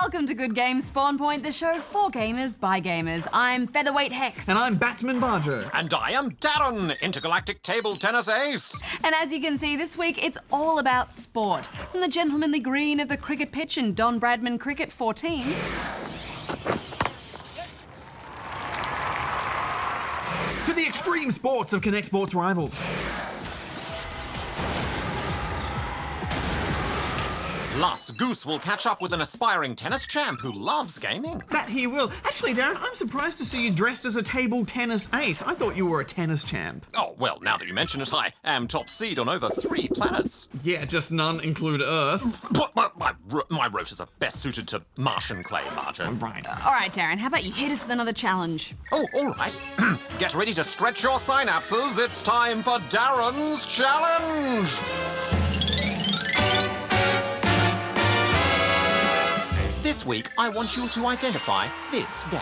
Welcome to Good Games Spawn Point, the show for gamers by gamers. I'm Featherweight Hex. And I'm Batsman Bajo. And I am D.A.R.R.E.N, intergalactic table tennis ace. And as you can see this week, it's all about sport. From the gentlemanly green of the cricket pitch in Bradman Cricket 14... to the extreme sports of Kinect Sports Rivals. Plus, Goose will catch up with an aspiring tennis champ who loves gaming. That he will. Actually, Darren, I'm surprised to see you dressed as a table tennis ace. I thought you were a tennis champ. Oh, well, now that you mention it, I am top seed on over 3 planets. Yeah, just none include Earth. But my rotors are best suited to Martian clay, Bajo. Right. All right, Darren, how about you hit us with another challenge? Oh, all right. Get ready to stretch your synapses. It's time for D.A.R.R.E.N's challenge. This week, I want you to identify this game.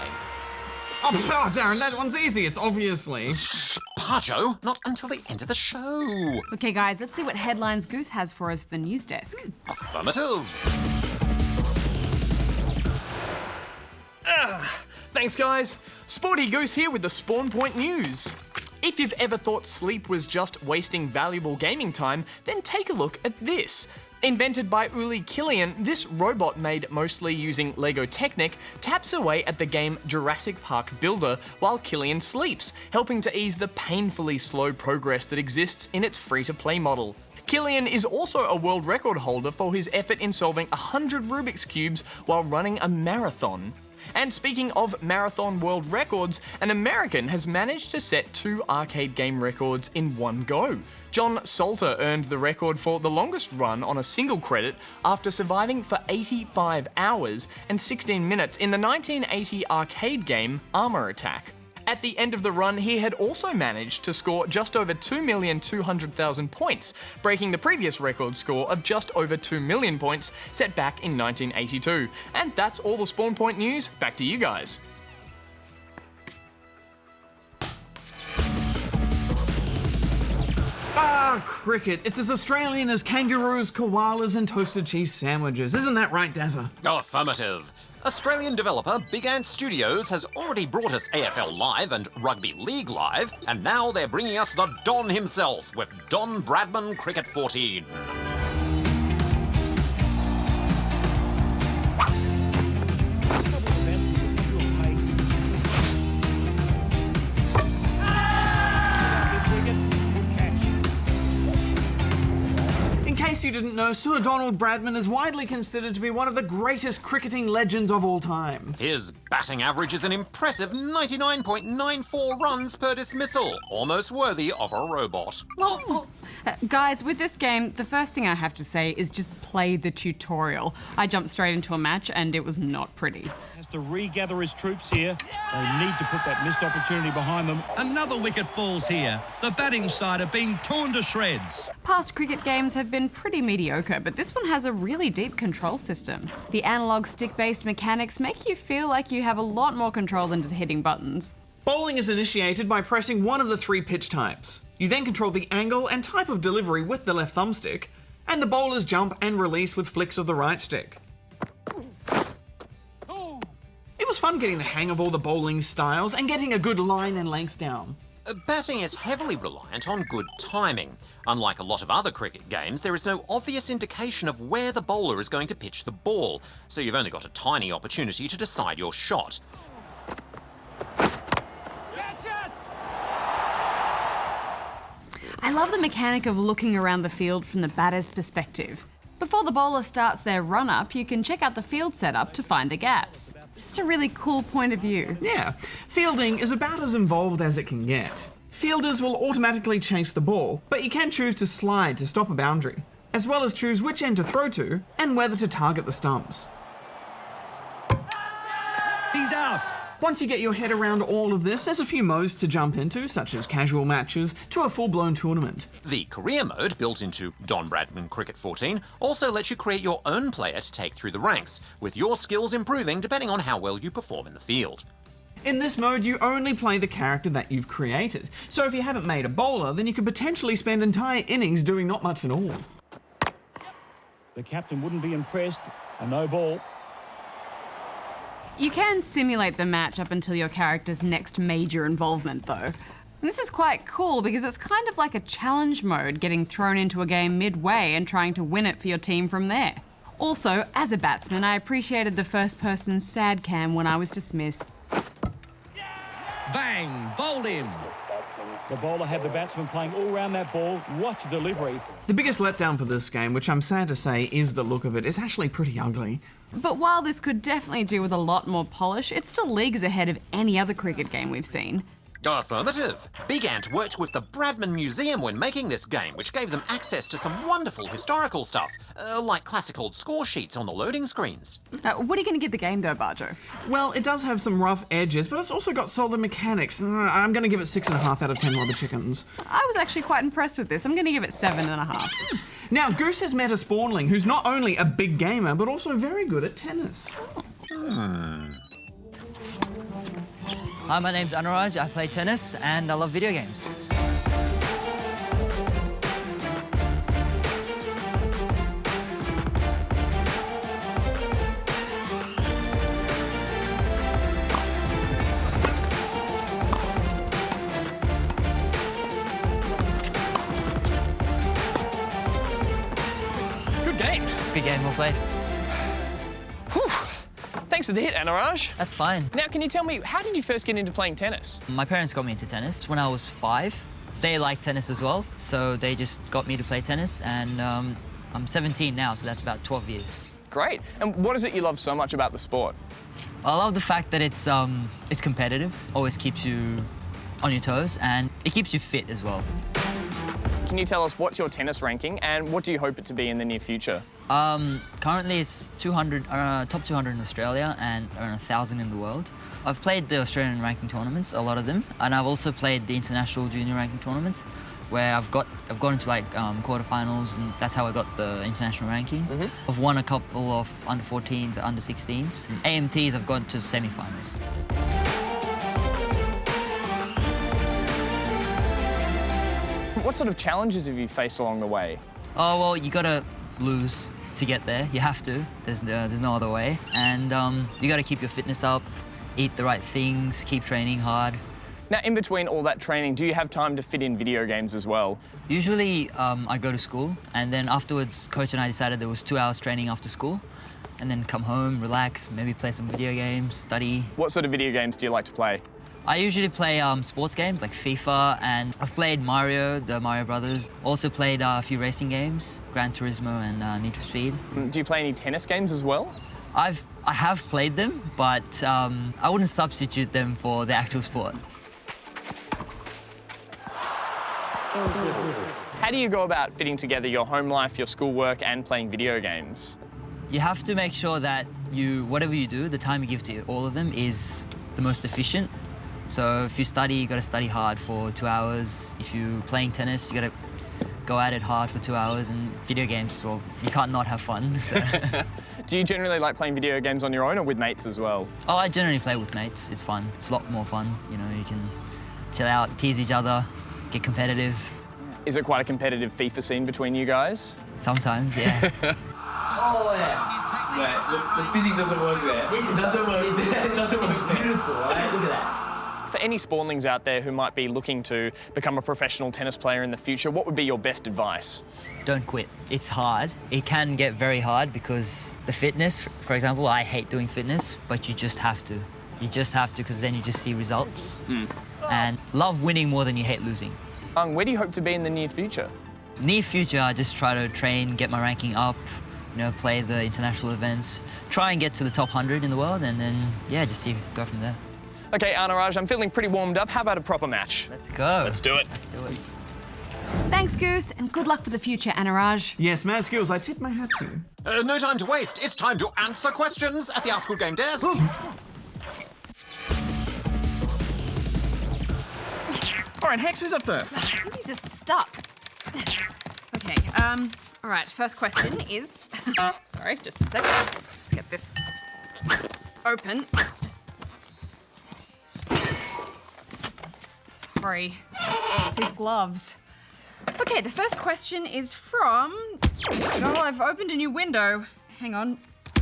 Oh, Darren, that one's easy. It's obviously... Shh, Bajo, not until the end of the show. Okay, guys, let's see what headlines Goose has for us at the news desk. Affirmative. Thanks, guys. Sporty Goose here with the Spawn Point News. If you've ever thought sleep was just wasting valuable gaming time, then take a look at this. Invented by Uli Killian, this robot made mostly using Lego Technic taps away at the game Jurassic Park Builder while Killian sleeps, helping to ease the painfully slow progress that exists in its free-to-play model. Killian is also a world record holder for his effort in solving 100 Rubik's Cubes while running a marathon. And speaking of marathon world records, an American has managed to set 2 arcade game records in one go. John Salter earned the record for the longest run on a single credit after surviving for 85 hours and 16 minutes in the 1980 arcade game Armor Attack. At the end of the run, he had also managed to score just over 2,200,000 points, breaking the previous record score of just over 2 million points set back in 1982. And that's all the Spawn Point news. Back to you guys. Ah, cricket. It's as Australian as kangaroos, koalas and toasted cheese sandwiches. Isn't that right, Dazza? Affirmative. Australian developer Big Ant Studios has already brought us AFL Live and Rugby League Live, and now they're bringing us the Don himself with Bradman Cricket 14. In case you didn't know, Sir Donald Bradman is widely considered to be one of the greatest cricketing legends of all time. His batting average is an impressive 99.94 runs per dismissal, almost worthy of a robot. Guys, with this game, the first thing I have to say is just play the tutorial. I jumped straight into a match and it was not pretty. Has to regather his troops here. They need to put that missed opportunity behind them. Another wicket falls here. The batting side are being torn to shreds. Past cricket games have been pretty mediocre, but this one has a really deep control system. The analog stick-based mechanics make you feel like you have a lot more control than just hitting buttons. Bowling is initiated by pressing one of the 3 pitch types. You then control the angle and type of delivery with the left thumbstick, and the bowlers jump and release with flicks of the right stick. It was fun getting the hang of all the bowling styles and getting a good line and length down. Batting is heavily reliant on good timing. Unlike a lot of other cricket games, there is no obvious indication of where the bowler is going to pitch the ball, so you've only got a tiny opportunity to decide your shot. I love the mechanic of looking around the field from the batter's perspective. Before the bowler starts their run-up, you can check out the field setup to find the gaps. Just a really cool point of view. Yeah, fielding is about as involved as it can get. Fielders will automatically chase the ball, but you can choose to slide to stop a boundary, as well as choose which end to throw to and whether to target the stumps. He's out. Once you get your head around all of this, there's a few modes to jump into, such as casual matches to a full-blown tournament. The career mode, built into Bradman Cricket 14, also lets you create your own player to take through the ranks, with your skills improving depending on how well you perform in the field. In this mode, you only play the character that you've created, so if you haven't made a bowler, then you could potentially spend entire innings doing not much at all. The captain wouldn't be impressed. A no ball. You can simulate the match up until your character's next major involvement, though. And this is quite cool because it's kind of like a challenge mode, getting thrown into a game midway and trying to win it for your team from there. Also, as a batsman, I appreciated the first-person sad cam when I was dismissed. Bang, bowled him. The bowler had the batsman playing all round that ball. What a delivery. The biggest letdown for this game, which I'm sad to say is the look of it, is actually pretty ugly. But while this could definitely do with a lot more polish, it's still leagues ahead of any other cricket game we've seen. Affirmative. Big Ant worked with the Bradman Museum when making this game, which gave them access to some wonderful historical stuff, like classic old score sheets on the loading screens. What are you going to give the game though, Bajo? Well, it does have some rough edges, but it's also got solid mechanics. I'm going to give it 6.5 out of 10 rubber chickens. I was actually quite impressed with this. I'm going to give it 7.5. Now, Goose has met a spawnling who's not only a big gamer, but also very good at tennis. Hi, my name's Anuraj. I play tennis and I love video games. Good game. Good game, well played. Whew. Thanks for the hit, Anuraj. That's fine. Now, can you tell me, how did you first get into playing tennis? My parents got me into tennis when I was 5. They like tennis as well, so they just got me to play tennis, and I'm 17 now, so that's about 12 years. Great. And what is it you love so much about the sport? I love the fact that it's competitive, always keeps you on your toes, and it keeps you fit as well. Can you tell us what's your tennis ranking and what do you hope it to be in the near future? Currently it's 200, top 200 in Australia and around 1,000 in the world. I've played the Australian ranking tournaments, a lot of them, and I've also played the international junior ranking tournaments, where I've gone into like quarterfinals, and that's how I got the international ranking. I've won a couple of under 14s, under 16s. And AMTs, I've gone to semi-finals. What sort of challenges have you faced along the way? Oh, well, you gotta lose to get there. You have to. There's no other way. And you gotta keep your fitness up, eat the right things, keep training hard. Now, in between all that training, do you have time to fit in video games as well? Usually, I go to school, and then afterwards, Coach and I decided there was 2 hours training after school, and then come home, relax, maybe play some video games, study. What sort of video games do you like to play? I usually play sports games like FIFA, and I've played Mario, the Mario Brothers. Also played a few racing games, Gran Turismo and Need for Speed. Do you play any tennis games as well? I have played them, but I wouldn't substitute them for the actual sport. How do you go about fitting together your home life, your schoolwork, and playing video games? You have to make sure that whatever you do, the time you give to all of them is the most efficient. So if you study, you got to study hard for 2 hours. If you're playing tennis, you got to go at it hard for 2 hours. And video games, well, you can't not have fun. So. Do you generally like playing video games on your own or with mates as well? Oh, I generally play with mates. It's fun. It's a lot more fun. You know, you can chill out, tease each other, get competitive. Is it quite a competitive FIFA scene between you guys? Sometimes, yeah. Oh, yeah. Right, the physics doesn't work there. It doesn't work there. It doesn't work there. Beautiful, right? Look at that. For any spawnlings out there who might be looking to become a professional tennis player in the future, what would be your best advice? Don't quit. It's hard. It can get very hard because the fitness, for example, I hate doing fitness, but you just have to. You just have to, because then you just see results. And love winning more than you hate losing. Where do you hope to be in the near future? Near future, I just try to train, get my ranking up, you know, play the international events, try and get to the top 100 in the world, and then, yeah, just go from there. Okay, Anuraj, I'm feeling pretty warmed up. How about a proper match? Let's go. Let's do it. Let's do it. Thanks, Goose, and good luck for the future, Anuraj. Yes, mad skills, I tip my hat to you. No time to waste. It's time to answer questions at the Our School Game Dares. All right, Hex, who's up first? These are stuck. Okay, all right, first question is... Sorry, just a second. Let's get this open. Sorry, it's these gloves. Okay, the first question is from... Oh, I've opened a new window. Hang on.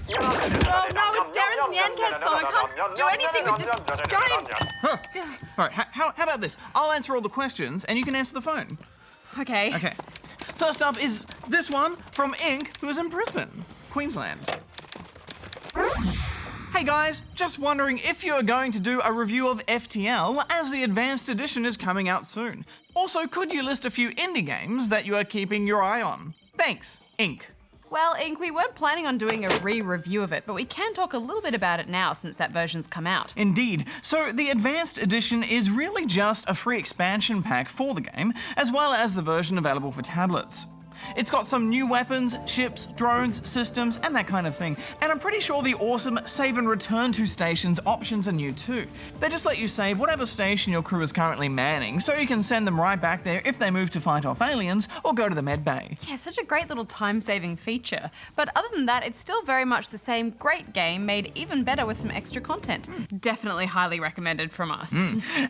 Oh no, it's Darren's Nyan Cat song. I can't do anything with this giant... All right, how about this? I'll answer all the questions and you can answer the phone. Okay. Okay. First up is this one from Ink, who is in Brisbane, Queensland. Hey guys, just wondering if you are going to do a review of FTL as the Advanced Edition is coming out soon. Also, could you list a few indie games that you are keeping your eye on? Thanks, Ink. Well, Ink, we weren't planning on doing a re-review of it, but we can talk a little bit about it now since that version's come out. Indeed. So the Advanced Edition is really just a free expansion pack for the game, as well as the version available for tablets. It's got some new weapons, ships, drones, systems, and that kind of thing. And I'm pretty sure the awesome save and return to stations options are new too. They just let you save whatever station your crew is currently manning, so you can send them right back there if they move to fight off aliens or go to the med bay. Yeah, such a great little time-saving feature. But other than that, it's still very much the same great game, made even better with some extra content. Definitely highly recommended from us.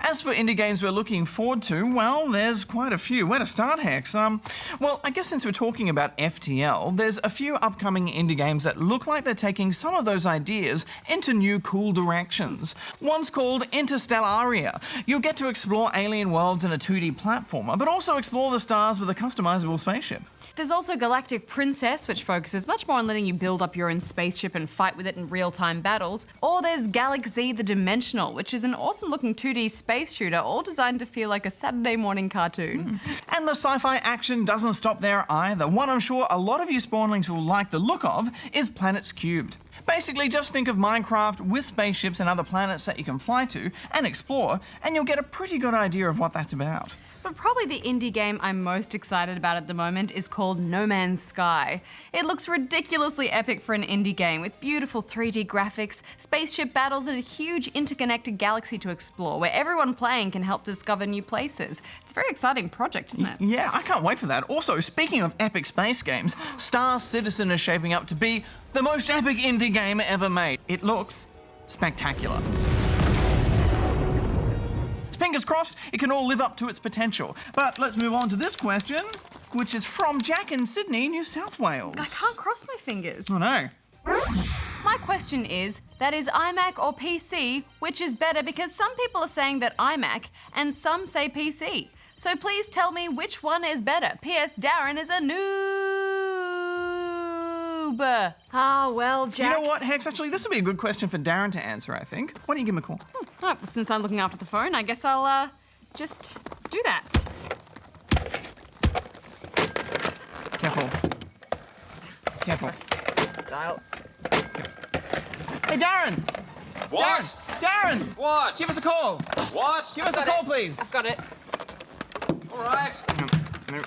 As for indie games we're looking forward to, well, there's quite a few. Where to start, Hex? Well, I guess since we're talking about FTL, there's a few upcoming indie games that look like they're taking some of those ideas into new cool directions. One's called Untitled. You'll get to explore alien worlds in a 2D platformer, but also explore the stars with a customizable spaceship. There's also Galactic Princess, which focuses much more on letting you build up your own spaceship and fight with it in real-time battles. Or there's Galaxy the Dimensional, which is an awesome-looking 2D space shooter, all designed to feel like a Saturday morning cartoon. And the sci-fi action doesn't stop there either. One I'm sure a lot of you spawnlings will like the look of is Planets Cubed. Basically, just think of Minecraft with spaceships and other planets that you can fly to and explore, and you'll get a pretty good idea of what that's about. But probably the indie game I'm most excited about at the moment is called No Man's Sky. It looks ridiculously epic for an indie game, with beautiful 3D graphics, spaceship battles, and a huge interconnected galaxy to explore, where everyone playing can help discover new places. It's a very exciting project, isn't it? Yeah, I can't wait for that. Also, speaking of epic space games, Star Citizen is shaping up to be the most epic indie game ever made. It looks spectacular. Fingers crossed it can all live up to its potential. But let's move on to this question, which is from Jack in Sydney, New South Wales. I can't cross my fingers. Oh no. My question is, that is iMac or PC, which is better? Because some people are saying that iMac and some say PC. So please tell me which one is better. P.S. Darren is a noob. Ah, well, Jack. You know what, Hex? Actually, this would be a good question for Darren to answer, I think. Why don't you give him a call? Right, well, since I'm looking after the phone, I guess I'll just do that. Careful. Careful. Dial. Hey, Darren! What? Darren! What? Give us a call! What? Give us a call, please! Got it. All right. No.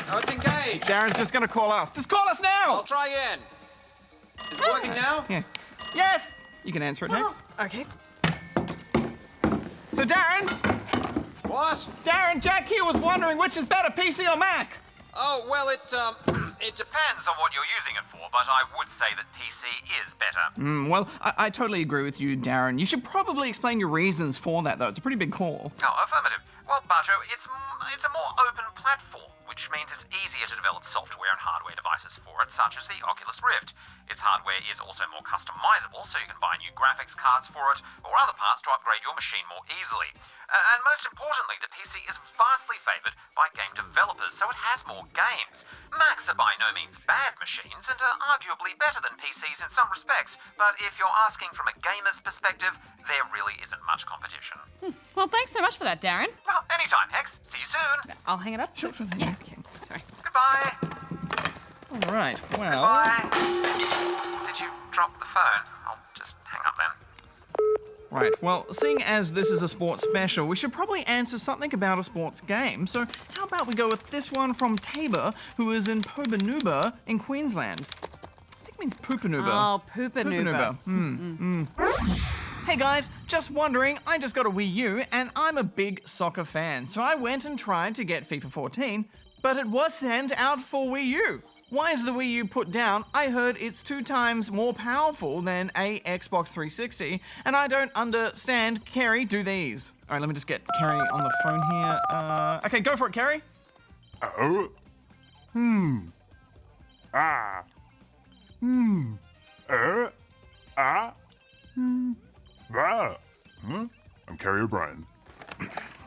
Oh, it's engaged. Darren's just gonna call us. Just call us now! I'll try again. Is it working now? Yeah. Yes! You can answer it, Hex. Okay. So, Darren! What? Darren, Jack here was wondering which is better, PC or Mac? Oh, well, it depends on what you're using it for, but I would say that PC is better. Well, I totally agree with you, Darren. You should probably explain your reasons for that, though. It's a pretty big call. Oh, affirmative. Well, Bajo, it's a more open platform, which means it's easier to develop software and hardware devices for it, such as the Oculus Rift. Its hardware is also more customizable, so you can buy new graphics cards for it, or other parts to upgrade your machine more easily. And most importantly, the PC is vastly favoured by game developers, so it has more games. Macs are by no means bad machines, and are arguably better than PCs in some respects, but if you're asking from a gamer's perspective, there really isn't much competition. Well, thanks so much for that, Darren. Well, anytime, Hex. See you soon. I'll hang it up. Sure. Yeah, okay. Sorry. Goodbye. All right, well... Bye. Did you drop the phone? I'll just hang up then. Right, well, seeing as this is a sports special, we should probably answer something about a sports game. So how about we go with this one from Tabor, who is in Pobanuba in Queensland. I think it means Poopanooba. Oh, Poopanooba. Hey guys, just wondering, I just got a Wii U and I'm a big soccer fan, so I went and tried to get FIFA 14, but it was sent out for Wii U. Why is the Wii U put down? I heard it's 2 times more powerful than a Xbox 360, and I don't understand. Kerry, do these. All right, let me just get Kerry on the phone here. Okay, go for it, Kerry. I'm Kerry O'Brien.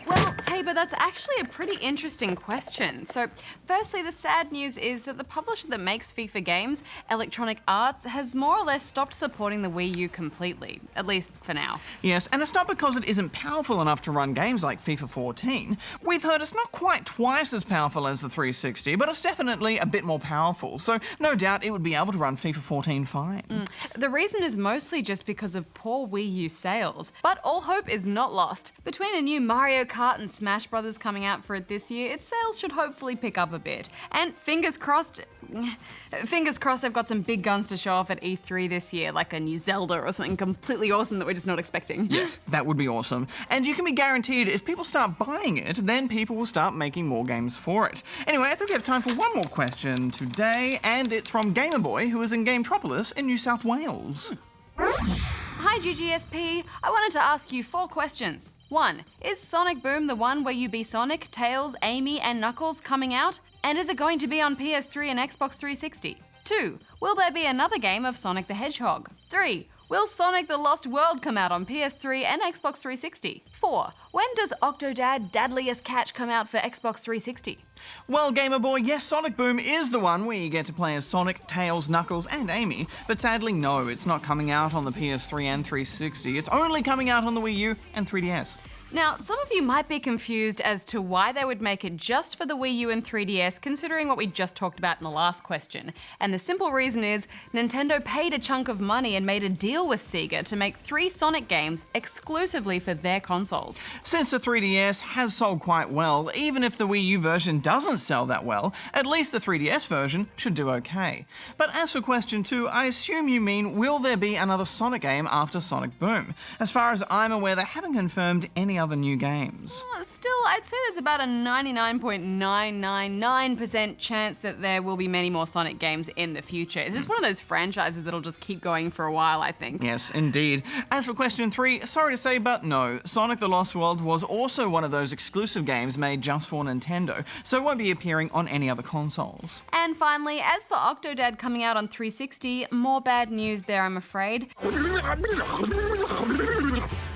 Well, Tabor, that's actually a pretty interesting question. So, firstly, the sad news is that the publisher that makes FIFA games, Electronic Arts, has more or less stopped supporting the Wii U completely, at least for now. Yes, and it's not because it isn't powerful enough to run games like FIFA 14. We've heard it's not quite twice as powerful as the 360, but it's definitely a bit more powerful, so no doubt it would be able to run FIFA 14 fine. The reason is mostly just because of poor Wii U sales. But all hope is not lost. Between a new Mario Kart and Smash Brothers coming out for it this year, its sales should hopefully pick up a bit. And fingers crossed they've got some big guns to show off at E3 this year, like a new Zelda or something completely awesome that we're just not expecting. Yes, that would be awesome. And you can be guaranteed if people start buying it, then people will start making more games for it. Anyway, I think we have time for one more question today, and it's from Gamerboy, who is in Gametropolis in New South Wales. Hi GGSP, I wanted to ask you 4 questions. 1. Is Sonic Boom the one where you be Sonic, Tails, Amy and Knuckles coming out? And is it going to be on PS3 and Xbox 360? 2. Will there be another game of Sonic the Hedgehog? 3. Will Sonic the Lost World come out on PS3 and Xbox 360? 4. When does Octodad Dadliest Catch come out for Xbox 360? Well, Gamerboy, yes, Sonic Boom is the one where you get to play as Sonic, Tails, Knuckles and Amy, but sadly no, it's not coming out on the PS3 and 360. It's only coming out on the Wii U and 3DS. Now, some of you might be confused as to why they would make it just for the Wii U and 3DS, considering what we just talked about in the last question. And the simple reason is, Nintendo paid a chunk of money and made a deal with Sega to make 3 Sonic games exclusively for their consoles. Since the 3DS has sold quite well, even if the Wii U version doesn't sell that well, at least the 3DS version should do okay. But as for question 2, I assume you mean, will there be another Sonic game after Sonic Boom? As far as I'm aware, they haven't confirmed any other new games. Still, I'd say there's about a 99.999% chance that there will be many more Sonic games in the future. It's just one of those franchises that'll just keep going for a while, I think. Yes, indeed. As for question 3, sorry to say, but no. Sonic the Lost World was also one of those exclusive games made just for Nintendo, so it won't be appearing on any other consoles. And finally, as for Octodad coming out on 360, more bad news there, I'm afraid.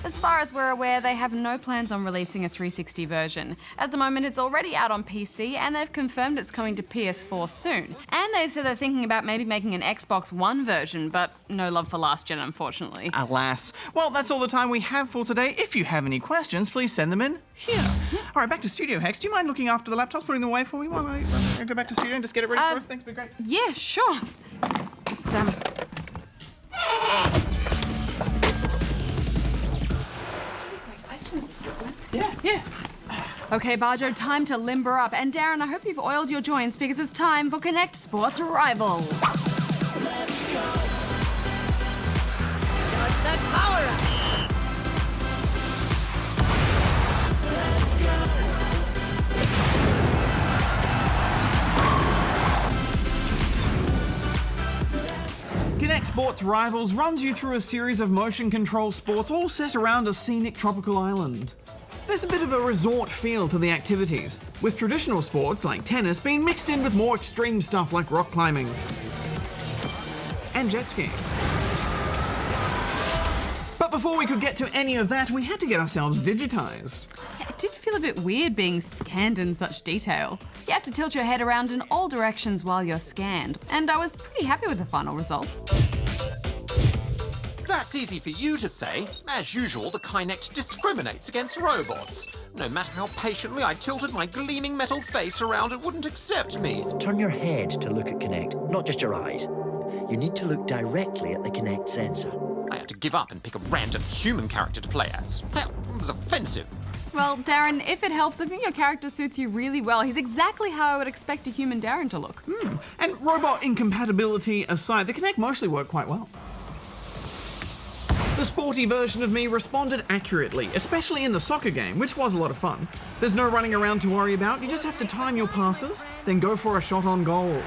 As far as we're aware, they have no plans on releasing a 360 version. At the moment, it's already out on PC, and they've confirmed it's coming to PS4 soon. And they've said they're thinking about maybe making an Xbox One version, but no love for last gen, unfortunately. Alas. Well, that's all the time we have for today. If you have any questions, please send them in here. All right, back to studio, Hex. Do you mind looking after the laptops, putting them away for me while I go back to studio and just get it ready for us? Thanks, be great. Yeah, sure. Just, Yeah. Okay, Bajo, time to limber up. And Darren, I hope you've oiled your joints because it's time for Kinect Sports Rivals. Let's go. What's that power up? Kinect Sports Rivals runs you through a series of motion control sports all set around a scenic tropical island. There's a bit of a resort feel to the activities, with traditional sports like tennis being mixed in with more extreme stuff like rock climbing and jet skiing. But before we could get to any of that, we had to get ourselves digitized. It did feel a bit weird being scanned in such detail. You have to tilt your head around in all directions while you're scanned, and I was pretty happy with the final result. That's easy for you to say. As usual, the Kinect discriminates against robots. No matter how patiently I tilted my gleaming metal face around, it wouldn't accept me. Turn your head to look at Kinect, not just your eyes. You need to look directly at the Kinect sensor. I had to give up and pick a random human character to play as. Hell, it was offensive. Well, Darren, if it helps, I think your character suits you really well. He's exactly how I would expect a human Darren to look. And robot incompatibility aside, the Kinect mostly worked quite well. The sporty version of me responded accurately, especially in the soccer game, which was a lot of fun. There's no running around to worry about, you just have to time your passes, then go for a shot on goal.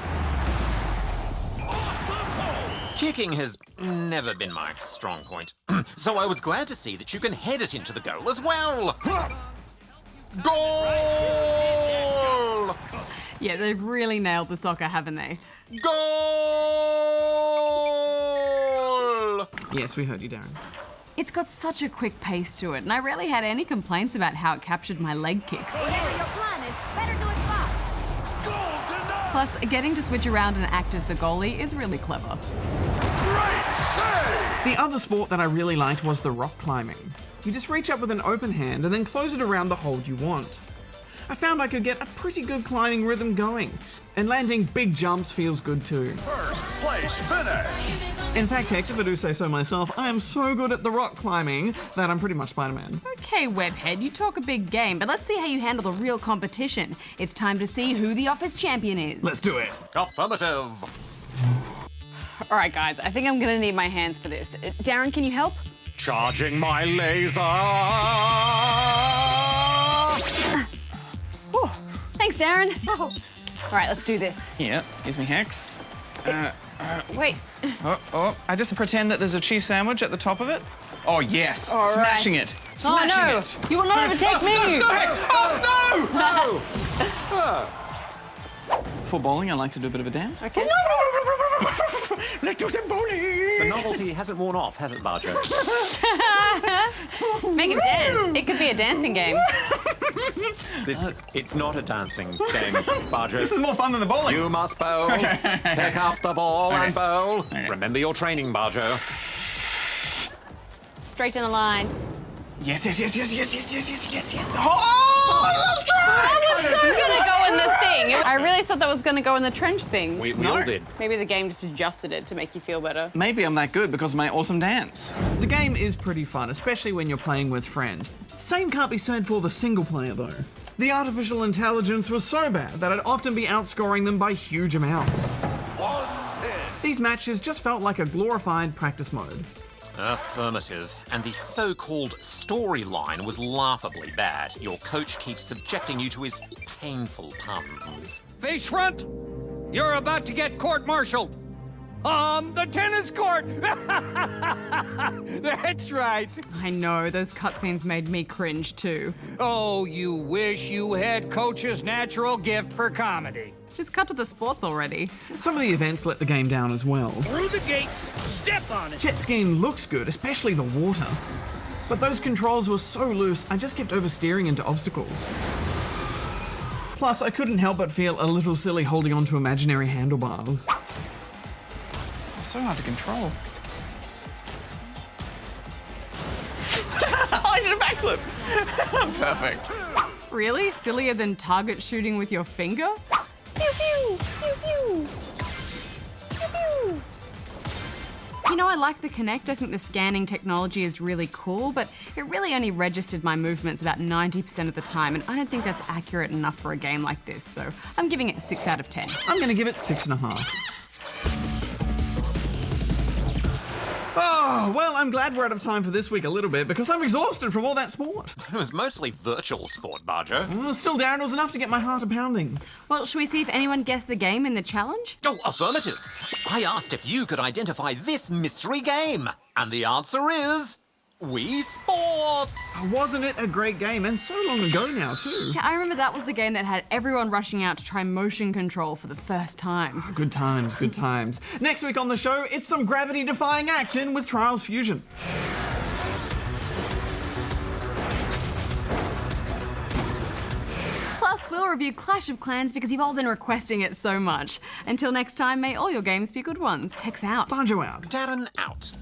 Kicking has never been my strong point, so I was glad to see that you can head it into the goal as well. Goal! Yeah, they've really nailed the soccer, haven't they? Goal! Yes, we heard you, Darren. It's got such a quick pace to it, and I rarely had any complaints about how it captured my leg kicks. Whatever your plan is, better do it fast. Plus, getting to switch around and act as the goalie is really clever. The other sport that I really liked was the rock climbing. You just reach up with an open hand and then close it around the hold you want. I found I could get a pretty good climbing rhythm going, and landing big jumps feels good too. First place finish. In fact, Hex, if I do say so myself, I am so good at the rock climbing that I'm pretty much Spider-Man. Okay, Webhead, you talk a big game, but let's see how you handle the real competition. It's time to see who the office champion is. Let's do it. Affirmative. All right, guys, I think I'm gonna need my hands for this. Darren, can you help? Charging my laser. Thanks, Darren. All right, let's do this. Yeah, excuse me, Hex. Wait. I just pretend that there's a cheese sandwich at the top of it. Oh, yes. All Smashing right. it. Oh, Smashing no. it. You will not overtake me. No, Hex. Oh, no! For bowling, I like to do a bit of a dance. Okay. Let's do some bowling. The novelty hasn't worn off, has it, Bajo? Make him dance. It could be a dancing game. It's not a dancing game, Bajo. This is more fun than the bowling. You must bowl. Okay. Pick up the ball and bowl. Okay. Remember your training, Bajo. Straight in a line. Yes. Oh! That was so gonna go in the thing. I really thought that was gonna go in the trench thing. We all did. Maybe the game just adjusted it to make you feel better. Maybe I'm that good because of my awesome dance. The game is pretty fun, especially when you're playing with friends. Same can't be said for the single player though. The artificial intelligence was so bad that I'd often be outscoring them by huge amounts. These matches just felt like a glorified practice mode. Affirmative. And the so-called storyline was laughably bad. Your coach keeps subjecting you to his painful puns. Face front, you're about to get court-martialed. On the tennis court. That's right. I know, those cutscenes made me cringe too. Oh, you wish you had Coach's natural gift for comedy. Just cut to the sports already. Some of the events let the game down as well. Through the gates, step on it. Jet skiing looks good, especially the water. But those controls were so loose, I just kept oversteering into obstacles. Plus, I couldn't help but feel a little silly holding onto imaginary handlebars. So hard to control. I did a backflip! Perfect. Really? Sillier than target shooting with your finger? Pew pew! Pew pew! Pew pew! You know, I like the Kinect. I think the scanning technology is really cool, but it really only registered my movements about 90% of the time, and I don't think that's accurate enough for a game like this, so I'm giving it a 6 out of 10. I'm gonna give it 6.5. Oh, well, I'm glad we're out of time for this week a little bit because I'm exhausted from all that sport. It was mostly virtual sport, Bajo. Oh, still, Darren, it was enough to get my heart a-pounding. Well, should we see if anyone guessed the game in the challenge? Oh, affirmative. I asked if you could identify this mystery game, and the answer is Wii Sports. Wasn't it a great game? And so long ago now, too. Yeah, I remember that was the game that had everyone rushing out to try motion control for the first time. Good times, good times. Next week on the show, it's some gravity-defying action with Trials Fusion. Plus, we'll review Clash of Clans because you've all been requesting it so much. Until next time, may all your games be good ones. Hex out. Bajo out. Darren out.